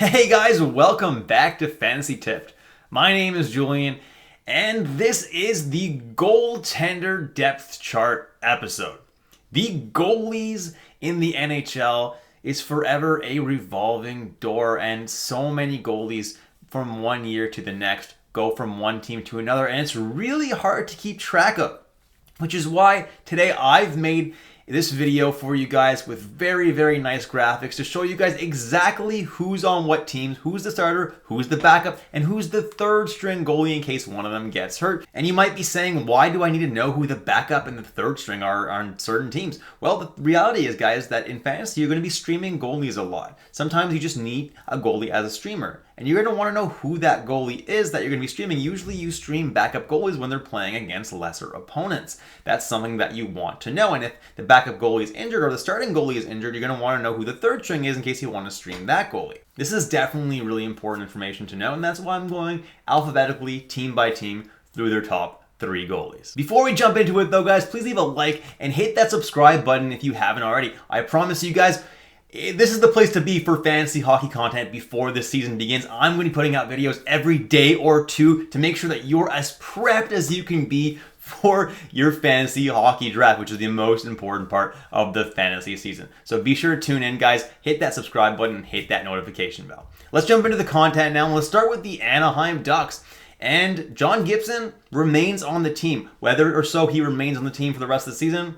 Hey guys, welcome back to Fantasy Tipped. My name is Julian, and this is the Goaltender Depth Chart episode. The goalies in the NHL is forever a revolving door, and so many goalies from one year to the next go from one team to another, and it's really hard to keep track of. Which is why today I've made this video for you guys with very, very nice graphics to show you guys exactly who's on what teams, who's the starter, who's the backup, and who's the third string goalie in case one of them gets hurt. And you might be saying, why do I need to know who the backup and the third string are on certain teams? Well, the reality is, guys, that in fantasy, you're going to be streaming goalies a lot. Sometimes you just need a goalie as a streamer. And you're going to want to know who that goalie is that you're going to be streaming. Usually you stream backup goalies when they're playing against lesser opponents. That's something that you want to know. And if the backup goalie is injured or the starting goalie is injured, you're going to want to know who the third string is in case you want to stream that goalie. This is definitely really important information to know, and that's why I'm going alphabetically, team by team, through their top 3 goalies. Before we jump into it though, guys, please leave a like and hit that subscribe button if you haven't already. I promise you guys, this is the place to be for fantasy hockey content before this season begins. I'm going to be putting out videos every day or two to make sure that you're as prepped as you can be for your fantasy hockey draft, which is the most important part of the fantasy season. So be sure to tune in, guys. Hit that subscribe button and hit that notification bell. Let's jump into the content now. Let's start with the Anaheim Ducks. And John Gibson remains on the team. Whether or so he remains on the team for the rest of the season,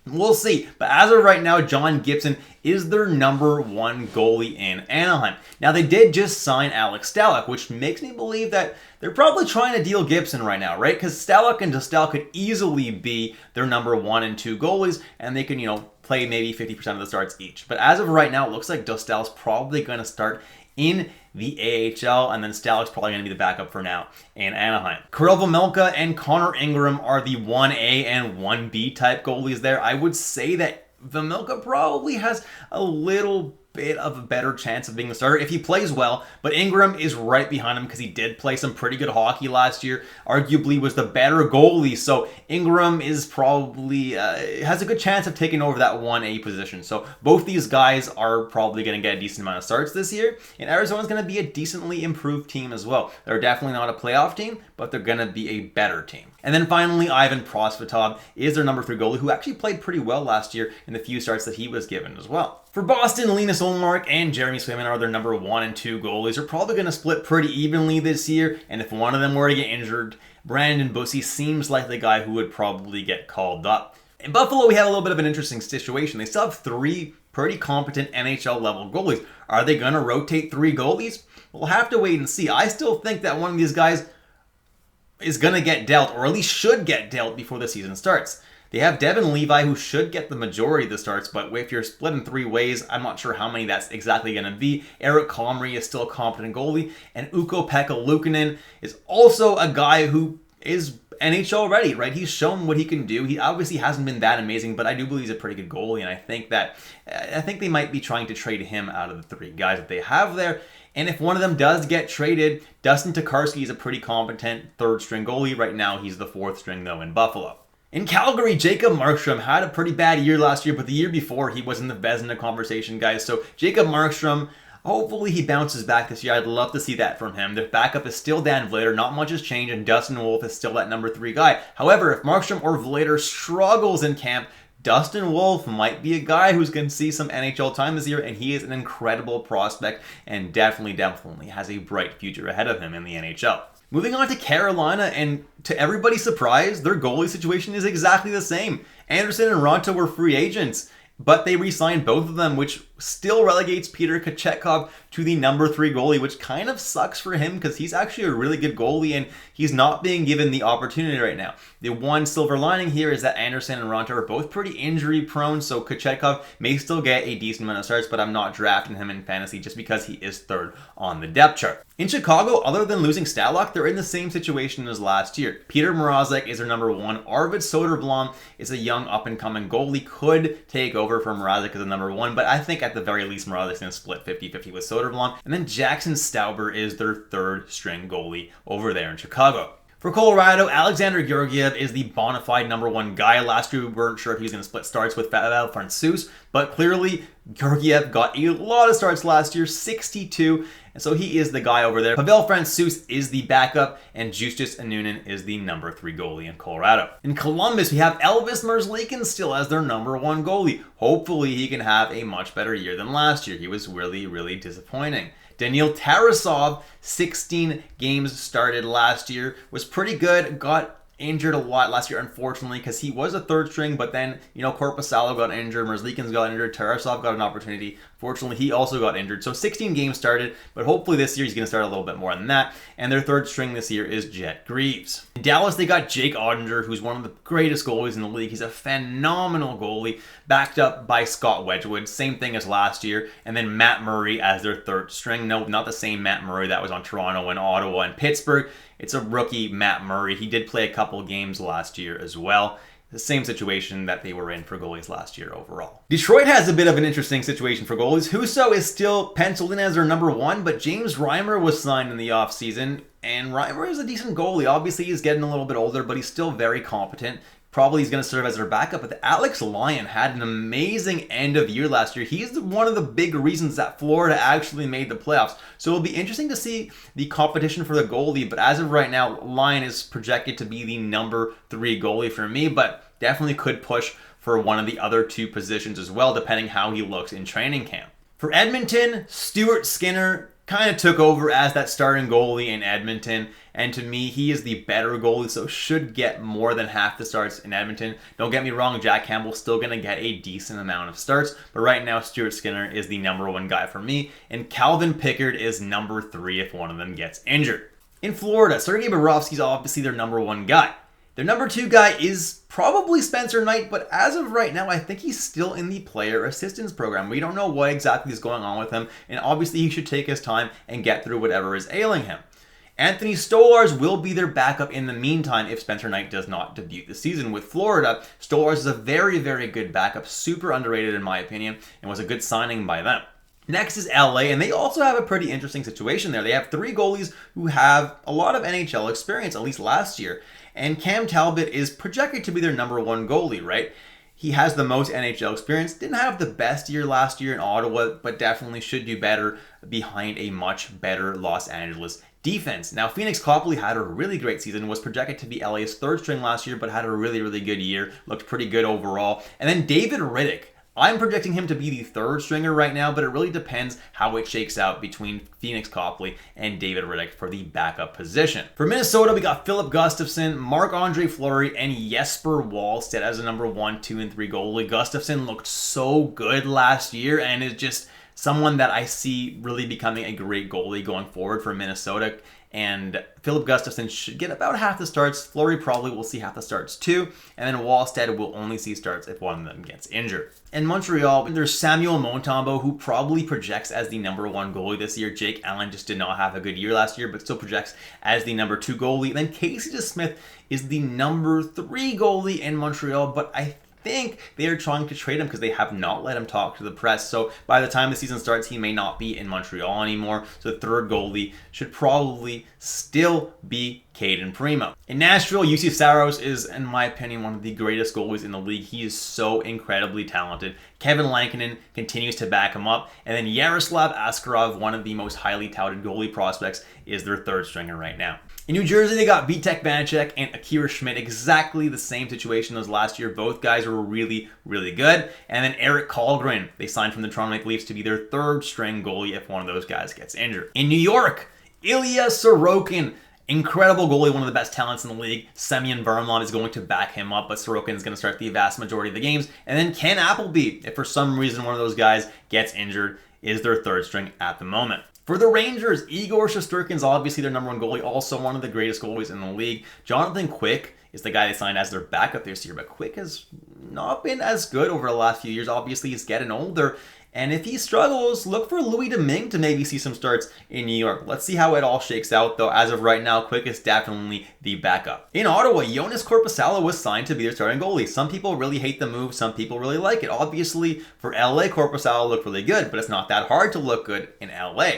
we'll see. But as of right now, John Gibson is their number 1 goalie in Anaheim. Now, they did just sign Alex Stalock, which makes me believe that they're probably trying to deal Gibson right now, right? Because Stalock and Dostal could easily be their number 1 and 2 goalies, and they can, play maybe 50% of the starts each. But as of right now, it looks like Dostal's probably going to start in the AHL, and then Stalock's probably going to be the backup for now in Anaheim. Karel Vejmelka and Connor Ingram are the 1A and 1B type goalies there. I would say that Vejmelka probably has a little bit of a better chance of being the starter if he plays well, but Ingram is right behind him because he did play some pretty good hockey last year, arguably was the better goalie, so Ingram is probably has a good chance of taking over that 1A position. So both these guys are probably going to get a decent amount of starts this year, and Arizona's going to be a decently improved team as well. They're definitely not a playoff team, but they're going to be a better team. And then finally, Ivan Prosvetov is their number 3 goalie, who actually played pretty well last year in the few starts that he was given as well. For Boston, Linus Ullmark and Jeremy Swayman are their number 1 and 2 goalies. They're probably going to split pretty evenly this year, and if one of them were to get injured, Brandon Bussi seems like the guy who would probably get called up. In Buffalo, we have a little bit of an interesting situation. They still have 3 pretty competent NHL-level goalies. Are they going to rotate 3 goalies? We'll have to wait and see. I still think that one of these guys is going to get dealt, or at least should get dealt before the season starts. They have Devin Levi, who should get the majority of the starts, but if you're split in 3 ways, I'm not sure how many that's exactly going to be. Eric Comrie is still a competent goalie, and Ukko-Pekka Luukkonen is also a guy who is NHL ready, right? He's shown what he can do. He obviously hasn't been that amazing, but I do believe he's a pretty good goalie, and I think they might be trying to trade him out of the 3 guys that they have there. And if one of them does get traded, Dustin Tokarski is a pretty competent 3rd string goalie. Right now, he's the 4th string, though, in Buffalo. In Calgary, Jacob Markstrom had a pretty bad year last year, but the year before, he was in the Vezina conversation, guys. So Jacob Markstrom, hopefully he bounces back this year. I'd love to see that from him. Their backup is still Dan Vlader. Not much has changed, and Dustin Wolf is still that number 3 guy. However, if Markstrom or Vlader struggles in camp, Dustin Wolf might be a guy who's going to see some NHL time this year, and he is an incredible prospect and definitely has a bright future ahead of him in the NHL. Moving on to Carolina, and to everybody's surprise, their goalie situation is exactly the same. Anderson and Ronta were free agents, but they re-signed both of them, which still relegates Peter Kochetkov to the number 3 goalie, which kind of sucks for him because he's actually a really good goalie and he's not being given the opportunity right now. The one silver lining here is that Anderson and Ronta are both pretty injury prone, so Kochetkov may still get a decent amount of starts, but I'm not drafting him in fantasy just because he is 3rd on the depth chart. In Chicago, other than losing Stalock, they're in the same situation as last year. Peter Mrazek is their number 1. Arvid Soderblom is a young up-and-coming goalie, could take over from Mrazek as a number 1, but I think at the very least Mrazek's going to split 50-50 with Soderblom. And then Jackson Stauber is their 3rd string goalie over there in Chicago. For Colorado, Alexander Georgiev is the bona fide number one guy. Last year, we weren't sure if he was going to split starts with Pavel Francouz, but clearly Georgiev got a lot of starts last year, 62, and so he is the guy over there. Pavel Francouz is the backup, and Justus Anunin is the number 3 goalie in Colorado. In Columbus, we have Elvis Merzlikins still as their number 1 goalie. Hopefully, he can have a much better year than last year. He was really, really disappointing. Daniil Tarasov, 16 games started last year, was pretty good, got injured a lot last year, unfortunately, because he was a third string, but then, Korpisalo got injured, Merzlikins got injured, Tarasov got an opportunity. Fortunately, he also got injured. So 16 games started, but hopefully this year he's going to start a little bit more than that. And their third string this year is Jet Greaves. In Dallas, they got Jake Ottinger, who's one of the greatest goalies in the league. He's a phenomenal goalie, backed up by Scott Wedgwood. Same thing as last year. And then Matt Murray as their third string. No, not the same Matt Murray that was on Toronto and Ottawa and Pittsburgh. It's a rookie Matt Murray. He did play a couple games last year as well. The same situation that they were in for goalies last year overall. Detroit has a bit of an interesting situation for goalies. Husso is still penciled in as their number 1, but James Reimer was signed in the offseason, and Reimer is a decent goalie. Obviously, he's getting a little bit older, but he's still very competent. Probably he's going to serve as their backup, but Alex Lyon had an amazing end of year last year. He's one of the big reasons that Florida actually made the playoffs. So it'll be interesting to see the competition for the goalie, but as of right now, Lyon is projected to be the number 3 goalie for me, but definitely could push for one of the other 2 positions as well, depending how he looks in training camp. For Edmonton, Stuart Skinner kind of took over as that starting goalie in Edmonton, and to me, he is the better goalie, so should get more than half the starts in Edmonton. Don't get me wrong, Jack Campbell's still going to get a decent amount of starts, but right now, Stuart Skinner is the number 1 guy for me, and Calvin Pickard is number 3 if one of them gets injured. In Florida, Sergei Bobrovsky's obviously their number 1 guy. Their number 2 guy is probably Spencer Knight, but as of right now, I think he's still in the player assistance program. We don't know what exactly is going on with him, and obviously he should take his time and get through whatever is ailing him. Anthony Stolarz will be their backup in the meantime if Spencer Knight does not debut the season with Florida. Stolarz is a very, very good backup, super underrated in my opinion, and was a good signing by them. Next is LA, and they also have a pretty interesting situation there. They have 3 goalies who have a lot of NHL experience, at least last year. And Cam Talbot is projected to be their number 1 goalie, right? He has the most NHL experience. Didn't have the best year last year in Ottawa, but definitely should do better behind a much better Los Angeles defense. Now, Phoenix Copley had a really great season, was projected to be LA's 3rd string last year, but had a really, really good year. Looked pretty good overall. And then David Riddick. I'm projecting him to be the 3rd stringer right now, but it really depends how it shakes out between Phoenix Copley and David Riddick for the backup position. For Minnesota, we got Philip Gustafsson, Marc-Andre Fleury, and Jesper Wallstedt as a number 1, 2, and 3 goalie. Gustafsson looked so good last year and is just someone that I see really becoming a great goalie going forward for Minnesota. And Philip Gustafsson should get about half the starts. Fleury probably will see half the starts too. And then Wallstedt will only see starts if one of them gets injured. In Montreal, there's Samuel Montembeault, who probably projects as the number 1 goalie this year. Jake Allen just did not have a good year last year, but still projects as the number 2 goalie. And then Casey DeSmith is the number 3 goalie in Montreal, but I think they are trying to trade him because they have not let him talk to the press. So by the time the season starts, he may not be in Montreal anymore. So the 3rd goalie should probably still be Caden Primo. In Nashville, UC Saros is, in my opinion, one of the greatest goalies in the league. He is so incredibly talented. Kevin Lankinen continues to back him up. And then Yaroslav Askarov, one of the most highly touted goalie prospects, is their 3rd stringer right now. In New Jersey, they got Vitek Vanacek and Akira Schmidt. Exactly the same situation as last year. Both guys were really, really good. And then Eric Kallgren, they signed from the Toronto Maple Leafs to be their 3rd string goalie if one of those guys gets injured. In New York, Ilya Sorokin, incredible goalie, one of the best talents in the league. Semyon Varlamov is going to back him up, but Sorokin is going to start the vast majority of the games. And then Ken Appleby, if for some reason one of those guys gets injured, is their 3rd string at the moment. For the Rangers, Igor Shesterkin is obviously their number 1 goalie, also one of the greatest goalies in the league. Jonathan Quick is the guy they signed as their backup this year, but Quick has not been as good over the last few years. Obviously, he's getting older, and if he struggles, look for Louis Domingue to maybe see some starts in New York. Let's see how it all shakes out, though. As of right now, Quick is definitely the backup. In Ottawa, Jonas Korpisalo was signed to be their starting goalie. Some people really hate the move. Some people really like it. Obviously, for LA, Korpisalo looked really good, but it's not that hard to look good in LA.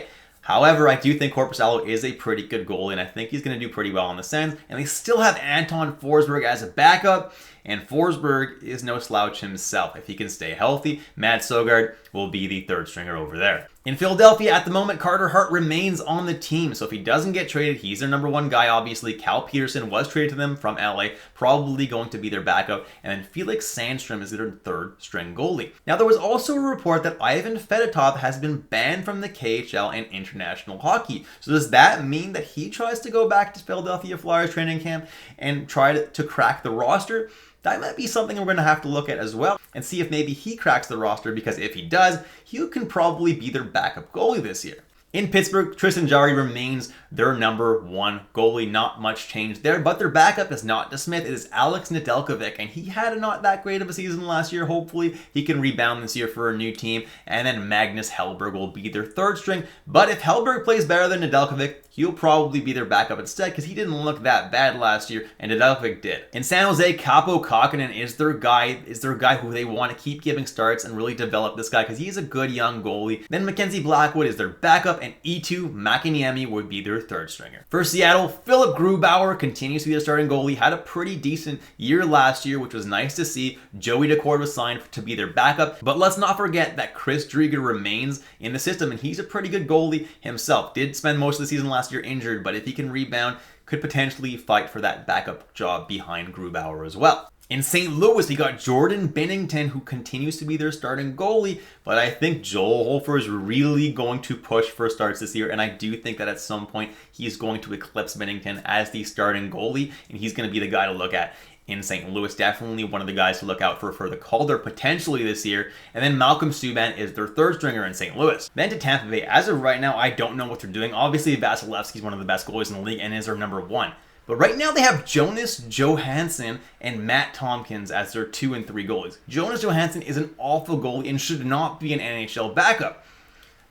However, I do think Korpisalo is a pretty good goalie, and I think he's going to do pretty well on the Sens. And they still have Anton Forsberg as a backup, and Forsberg is no slouch himself. If he can stay healthy, Matt Sogard will be the third stringer over there. In Philadelphia, at the moment, Carter Hart remains on the team, so if he doesn't get traded, he's their number one guy, obviously. Cal Peterson was traded to them from LA, probably going to be their backup, and then Felix Sandstrom is their third string goalie. Now, there was also a report that Ivan Fedotov has been banned from the KHL and international hockey. So does that mean that he tries to go back to Philadelphia Flyers training camp and try to crack the roster? That might be something we're going to have to look at as well and see if maybe he cracks the roster, because if he does, he can probably be their backup goalie this year. In Pittsburgh, Tristan Jarry remains their number one goalie. Not much change there, but their backup is not DeSmith. It is Alex Nedeljkovic, and he had not that great of a season last year. Hopefully, he can rebound this year for a new team, and then Magnus Hellberg will be their third string. But if Hellberg plays better than Nedeljkovic, he'll probably be their backup instead, because he didn't look that bad last year, and Nedeljkovic did. In San Jose, Kaapo Kakkonen is their guy who they want to keep giving starts and really develop this guy, because he's a good young goalie. Then Mackenzie Blackwood is their backup, and Eetu Makiniemi would be their third stringer. For Seattle, Philip Grubauer continues to be the starting goalie. Had a pretty decent year last year, which was nice to see. Joey Daccord was signed to be their backup, but let's not forget that Chris Driedger remains in the system, and he's a pretty good goalie himself. Did spend most of the season last year injured, but if he can rebound, could potentially fight for that backup job behind Grubauer as well. In St. Louis, you got Jordan Binnington, who continues to be their starting goalie, but I think Joel Hofer is really going to push for starts this year, and I do think that at some point he's going to eclipse Binnington as the starting goalie, and he's going to be the guy to look at in St. Louis. Definitely one of the guys to look out for the Calder potentially this year. And then Malcolm Subban is their third stringer in St. Louis. Then to Tampa Bay. As of right now, I don't know what they're doing. Obviously, Vasilevsky's one of the best goalies in the league and is their number one. But right now they have Jonas Johansson and Matt Tompkins as their 2 and 3 goalies. Jonas Johansson is an awful goalie and should not be an NHL backup.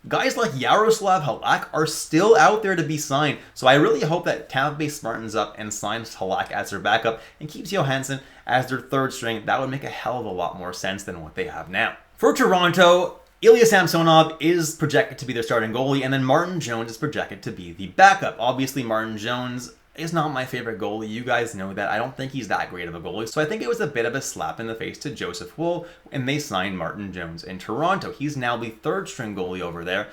Guys like Yaroslav Halak are still out there to be signed, so I really hope that Tampa Bay smartens up and signs Halak as their backup and keeps Johansson as their third string. That would make a hell of a lot more sense than what they have now. For Toronto, Ilya Samsonov is projected to be their starting goalie, and then Martin Jones is projected to be the backup. Obviously, Martin Jones is not my favorite goalie. You guys know that. I don't think he's that great of a goalie. So I think it was a bit of a slap in the face to Joseph Woll when they signed Martin Jones in Toronto. He's now the third string goalie over there.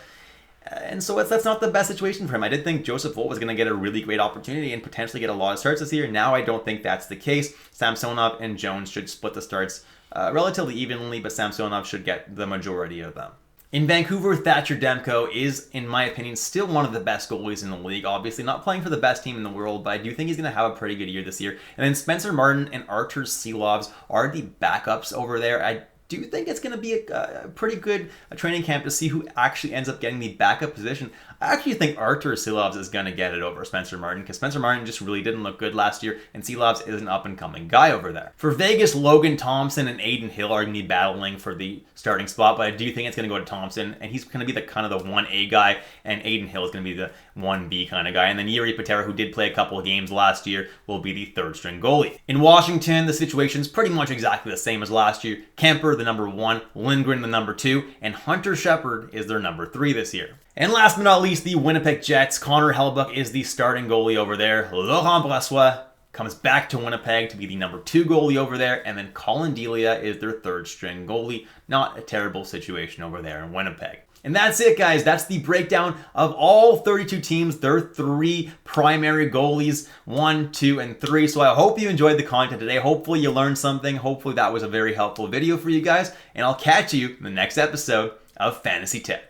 And so that's not the best situation for him. I did think Joseph Woll was going to get a really great opportunity and potentially get a lot of starts this year. Now I don't think that's the case. Samsonov and Jones should split the starts relatively evenly, but Samsonov should get the majority of them. In Vancouver, Thatcher Demko is, in my opinion, still one of the best goalies in the league. Obviously, not playing for the best team in the world, but I do think he's going to have a pretty good year this year. And then Spencer Martin and Artur Silovs are the backups over there. I do think it's going to be a pretty good training camp to see who actually ends up getting the backup position. I actually think Artur Silovs is going to get it over Spencer Martin, because Spencer Martin just really didn't look good last year, and Silovs is an up-and-coming guy over there. For Vegas, Logan Thompson and Aiden Hill are going to be battling for the starting spot, but I do think it's going to go to Thompson, and he's going to be the kind of the 1A guy, and Aiden Hill is going to be the 1B kind of guy. And then Jiri Patera, who did play a couple of games last year, will be the third string goalie. In Washington, the situation's pretty much exactly the same as last year. Kemper, the number 1, Lindgren, the number 2, and Hunter Shepard is their number 3 this year. And last but not least, the Winnipeg Jets. Connor Hellebuyck is the starting goalie over there. Laurent Brassois comes back to Winnipeg to be the number 2 goalie over there, and then Colin Delia is their third string goalie. Not a terrible situation over there in Winnipeg. And that's it, guys. That's the breakdown of all 32 teams, their 3 primary goalies, 1, 2, and 3. So I hope you enjoyed the content today. Hopefully you learned something. Hopefully that was a very helpful video for you guys. And I'll catch you in the next episode of Fantasy Tipped.